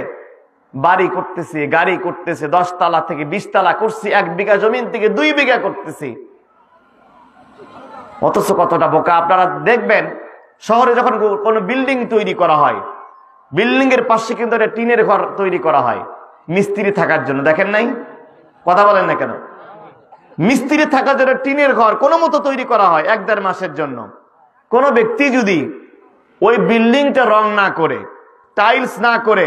বাড়ি করতেছি, গাড়ি করতেছি, 10 তলা থেকে 20 তলা করছি, 1 বিঘা জমিন থেকে 2 বিঘা করতেছি, অথচ কতটা বোকা। আপনারা দেখবেন শহরে যখন কোনো বিল্ডিং তৈরি করা হয়, বিল্ডিং এর পাশে কিন্তু একটা টিনের ঘর তৈরি করা হয় মিস্ত্রি থাকার জন্য। দেখেন নাই? কথা বলেন না কেন? মিস্ত্রি থাকার জন্য টিনের ঘর কোনো মতো তৈরি করা হয় 1-1.5 মাসের জন্য। কোনো ব্যক্তি যদি ওই বিল্ডিংটা রং না করে, টাইলস না করে,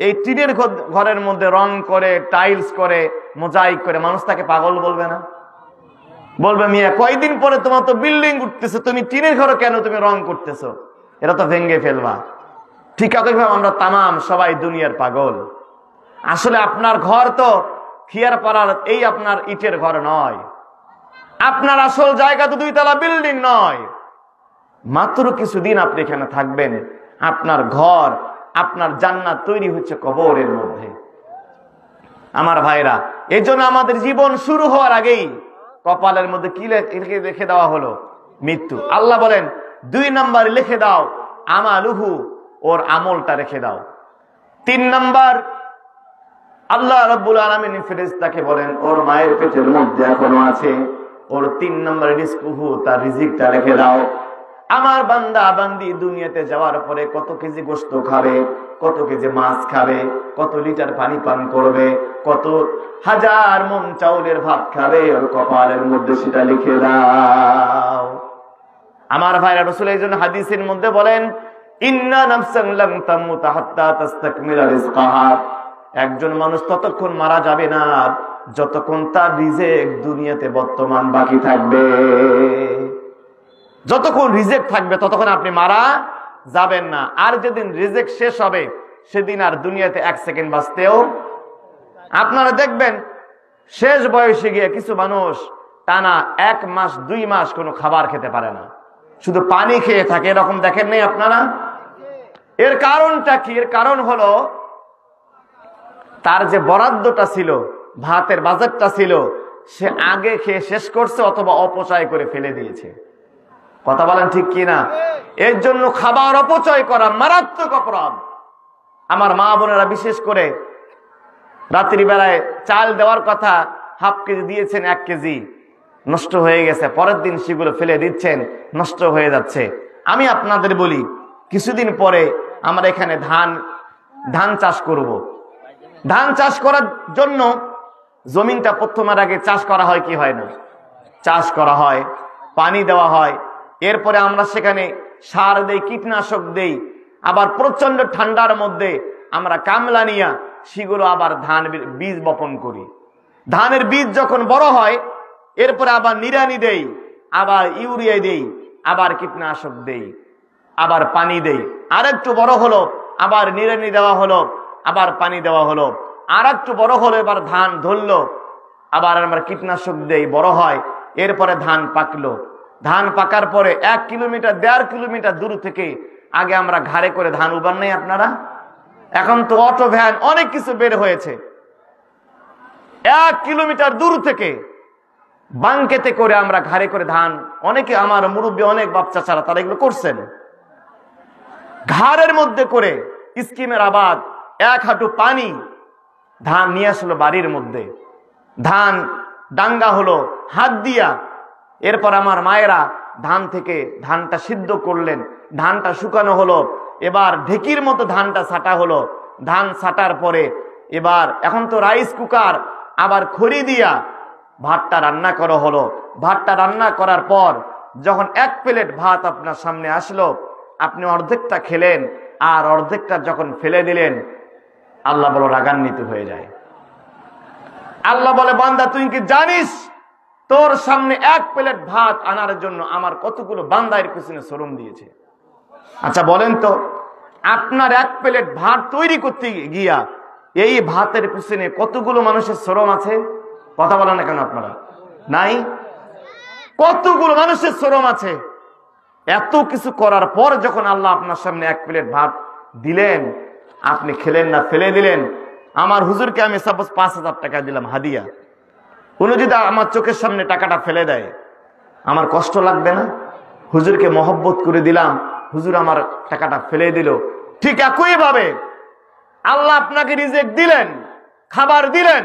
এই টিনের ঘরের মধ্যে রং করে, টাইলস করে, মোজাইক করে, মানুষ তাকে পাগল বলবে না? বলবে, মিয়া কয়দিন পরে তোমার তো বিল্ডিং উঠতেছে, তুমি টিনের ঘরে কেন তুমি রং করতেছো? এটা তো ভেঙে ফেলবা। ঠিক একইভাবে আমরা তামাম সবাই দুনিয়ার পাগল। আসলে আপনার ঘর তো খিয়ার পাড়ার এই আপনার ইটের ঘর নয়, আপনার আসল জায়গা তো 2 তলা বিল্ডিং নয়। মাত্র কিছুদিন আপনি এখানে থাকবেন, আপনার ঘর, আপনার জান্নাত তৈরি হচ্ছে কবরের মধ্যে। আমার ভাইরা, এই জন্য আমাদের জীবন শুরু হওয়ার আগেই কপালের মধ্যে কি লিখে দেওয়া হলো? মৃত্যু। আল্লাহ বলেন 2 নাম্বার লিখে দাও আমালুহু, ওর আমলটা রেখে দাও। 3 নাম্বার আল্লাহ রাব্বুল আলামিন ফেরেশতাকে বলেন ওর মায়ের পেটের মধ্যে এখনো আছে, ওর 3 নাম্বার রিজকুহু, তার রিজিকটা রেখে দাও। আমার বান্দা বান্দি দুনিয়াতে যাওয়ার পরে কত কেজি গোশত খাবে, কত কেজি মাছ খাবে, কত লিটার পানি পান করবে, কত হাজার মন চাউলের ভাত খাবে, ওর কপালের মধ্যে সেটা লিখে দাও। আমার ভাইরা, রাসূল এই জন্য হাদিসের মধ্যে বলেন ইন্না নাফসান লাম তামুত হাত্তা তাস্তাকমিলা রিজকাহা, একজন মানুষ ততক্ষণ মারা যাবে না যতক্ষণ তার রিজিক দুনিয়াতে বর্তমান বাকি থাকবে। যতক্ষণ রিজিক থাকবে ততক্ষণ আপনি মারা যাবেন না। আর যেদিন রিজিক শেষ হবে সেদিন আর দুনিয়াতে 1 সেকেন্ড বাঁচতেও। আপনারা দেখবেন শেষ বয়সে গিয়ে কিছু মানুষ টানা 1 মাস 2 মাস কোনো খাবার খেতে পারে না, শুধু পানি খেয়ে থাকে। এরকম দেখেন নাই আপনারা? এর কারণটা কি? এর কারণ হলো তার যে বরাদ্দটা ছিল, ভাতের বাজেটটা ছিল, সে আগে খেয়ে শেষ করছে অথবা অপচয় করে ফেলে দিয়েছে। কথা বলেন ঠিক কি না? এর জন্য খাবার অপচয় করা মারাত্মক অপরাধ। আমার মা বোনেরা বিশেষ করে রাত্রি বেলায় চাল দেওয়ার কথা, হাফ কেজি দিয়েছেন, 1 কেজি নষ্ট হয়ে গেছে, পরের দিন সেগুলো ফেলে দিচ্ছেন, নষ্ট হয়ে যাচ্ছে। আমি আপনাদের বলি, কিছুদিন পরে আমরা এখানে ধান চাষ করব। ধান চাষ করার জন্য জমিনটা প্রথমের আগে চাষ করা হয় কি হয় না? চাষ করা হয়, পানি দেওয়া হয়, এরপরে আমরা সেখানে সার দেই, কীটনাশক দেই, আবার প্রচন্ড ঠান্ডার মধ্যে আমরা কামলা নিয়া সেগুলো আবার ধান বীজ বপন করি। ধানের বীজ যখন বড় হয় এরপরে আবার নিড়ানি দেই, আবার ইউরিয়া দেই, আবার কীটনাশক দেই, আবার পানি দেই। আর একটু বড় হলো আবার নিড়ানি দেওয়া হলো, আবার পানি দেওয়া হলো। আর একটু বড় হলো, এবার ধান ধরলো, আবার আমরা কীটনাশক দেই, বড় হয়। এরপরে ধান পাকলো। ধান পাকার পরে 1 কিলোমিটার 1.5 কিলোমিটার দূর থেকে আগে আমরা ঘাড়ে করে ধান উবান নাই আপনারা? এখন তো অটো ভ্যান অনেক কিছু বের হয়েছে। 1 কিলোমিটার দূর থেকে বাঙ্কেতে করে আমরা ঘাড়ে করে ধান, অনেকে আমার মুরব্বী অনেক বাচ্চা ছাড়া তারা এগুলো করছেন, ঘাড়ের মধ্যে করে স্কিমের আবাদ 1 হাঁটু পানি ধান নিয়ে আসলো বাড়ির মধ্যে। ধান ডাঙ্গা হলো হাত দিয়া। এরপর আমার মায়েরা ধান থেকে ধানটা সিদ্ধ করলেন, ধানটা শুকানো হলো, এবার ঢেকির মতো ধানটা ছাটা হলো। ধান ছাটার পরে এবার এখন তো রাইস কুকার, আবার খড়ি দিয়া ভাতটা রান্না করা হলো। ভাতটা রান্না করার পর যখন 1 প্লেট ভাত আপনার সামনে আসলো, আপনি অর্ধেকটা খেলেন, আর অর্ধেকটা যখন ফেলে দিলেন, আল্লাহ বলো রাগান্বিত হয়ে যায়। আল্লাহ বলে বান্দা তুই কি জানিস তোর সামনে 1 প্লেট ভাত আনার জন্য আমার কতগুলো বান্দার পিছনে শ্রম দিয়েছে? আচ্ছা বলেন তো, আপনার 1 প্লেট ভাত তৈরি করতে গিয়া এই ভাতের পিছনে কতগুলো মানুষের শ্রম আছে? কথা বলেন না কেন আপনারা? নাই? কতগুলো মানুষের শ্রম আছে? এত কিছু করার পর যখন আল্লাহ আপনার সামনে 1 প্লেট ভাত দিলেন, আপনি খেলেন না, ফেলে দিলেন। আমার হুজুরকে আমি সাপোজ 5,000 টাকা দিলাম হাদিয়া, উনি যদি আমার চোখের সামনে টাকাটা ফেলে দেয়, আমার কষ্ট লাগবে না? হুজুরকে মহব্বত করে দিলাম, হুজুর আমার টাকাটা ফেলে দিল। ঠিক একই ভাবে আল্লাহ আপনাকে রিজিক দিলেন, খাবার দিলেন,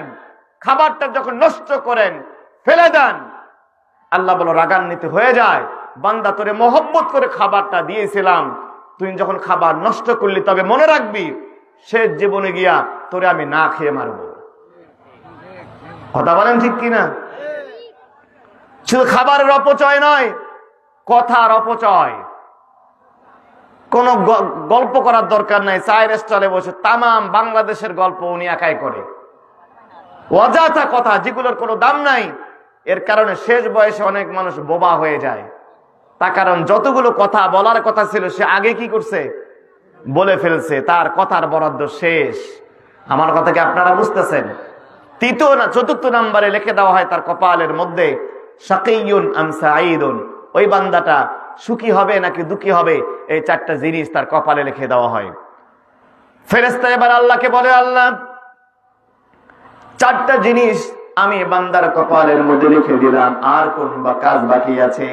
খাবারটা যখন নষ্ট করেন, ফেলে দেন, আল্লাহ বলো রাগান্বিত হয়ে যায়। বান্দা তোরে মহব্বত করে খাবারটা দিয়েছিলাম, তুই যখন খাবার নষ্ট করলি, তবে মনে রাখবি শেষ জীবনে গিয়া তোরে আমি না খেয়ে মারবো। কথা বলেন ঠিক কিনা? শুধু খাবারের অপচয় নয়, কথার অপচয়। কোন গল্প করার দরকার নাই, চায়ের স্টলে বসে তামাম বাংলাদেশের গল্প উনি একাই করে, অযথা কথা যেগুলোর কোনো দাম নাই। এর কারণে শেষ বয়সে অনেক মানুষ বোবা হয়ে যায়। তার কারণ যতগুলো কথা বলার কথা ছিল সে আগে কি করছে? বলে ফেলছে, তার কথার বরাদ্দ শেষ। আমার কথা কি আপনারা বুঝতেছেন? তৃতীয় না চতুর্থ নম্বরে লিখে দেওয়া হয় তার কপালের মধ্যে শাকিয়ুন আম সাঈদুন, ওই বান্দাটা সুখী হবে নাকি দুঃখী হবে, এই চারটা জিনিস তার কপালে লিখে দেওয়া হয়। ফেরেশতা এবার আল্লাহকে বলে, আল্লাহ চারটা জিনিস আমি বান্দার কপালের মধ্যে লিখে দিলাম, আর কোন বা কাজ বাকি আছে?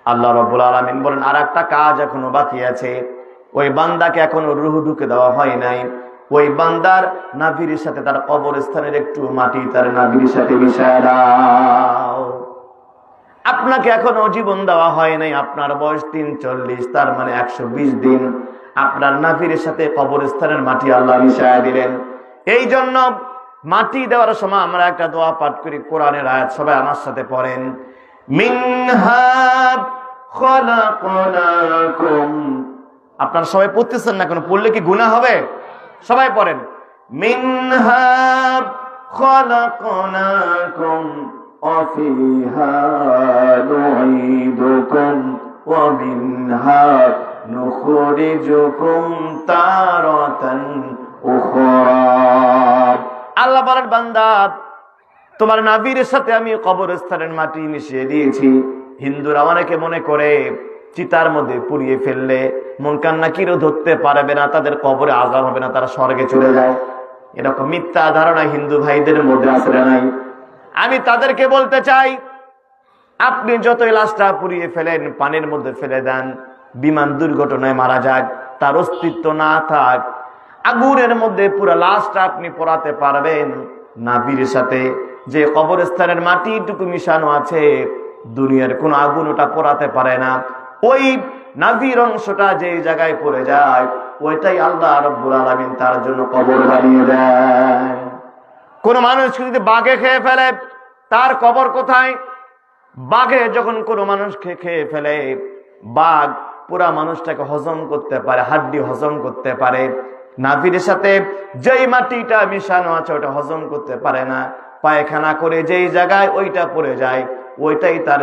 আল্লাহ রাব্বুল আলামিন বলেন, আর একটা কাজ এখনো বাকি আছে। ওই বান্দাকে এখনো রূহ ঢুকে দেওয়া হয় নাই। ওই বান্দার নাভির সাথে তার কবরস্থানের একটু মাটি তার নাভির সাথে মিশায় দাও। আপনাকে এখনো জীবন দেওয়া হয় নাই, আপনার বয়স 43, তার মানে 120 দিন আপনার নাভির সাথে কবরস্থানের মাটি আল্লাহ মিশায় দিলেন। এই জন্য মাটি দেওয়ার সময় আমরা একটা দোয়া পাঠ করি, কোরআনের আয়াত, সবাই আমার সাথে পড়েন, মিনহা খলাকনাকুম। আপনারা সবাই পড়তেছেন না, কোনো পড়লে কি গুনাহ হবে? সবাই পড়েন, মিনহা খলাকনাকুম ওয়া ফিহা নুঈদুকুম ওয়া মিনহা নুখরিজুকুম তারাতান উখরা। আল্লাহ বলেন, বান্দা তোমার নাভির সাথে আমি কবরস্থানের মাটি মিশিয়ে দিয়েছি। হিন্দুরা অনেকে মনে করে চিতার মধ্যে পুড়িয়ে ফেললে মুনকার নাকিরও ধরতে পারবে না, তাদের কবরে আযাব হবে না, তারা স্বর্গে চলে যায়। এরকম মিথ্যা ধারণা হিন্দু ভাইদের মধ্যে আসলে নাই। আমি তাদেরকে বলতে চাই, আপনি যতই লাশটা পুড়িয়ে ফেলেন, পানির মধ্যে ফেলে দেন, বিমান দুর্ঘটনায় মারা যাক, তার অস্তিত্ব না থাক, আগুনের মধ্যে পুরো লাশটা আপনি পোড়াতে পারবেন। নাভির সাথে যে কবরস্থানের মাটিটুকু মিশানো আছে, দুনিয়ার কোন আগুন ওটা পোড়াতে পারে না। ওই নাভির অংশটা যে জায়গায় পড়ে যায়, ওইটাই আল্লাহ রাব্বুল আলামিন তার জন্য কবর বানিয়ে দেন। কোন মানুষকে যদি বাঘে খেয়ে ফেলে, তার কবর কোথায়? বাঘে যখন কোনো মানুষকে খেয়ে ফেলে, বাঘ পুরা মানুষটাকে হজম করতে পারে, হাড্ডি হজম করতে পারে। নাভির সাথে যেই মাটিটা মিশানো আছে ওটা হজম করতে পারে না, পায়খানা করে যেই জায়গায় ওইটা পড়ে যায়, ওইটাই তার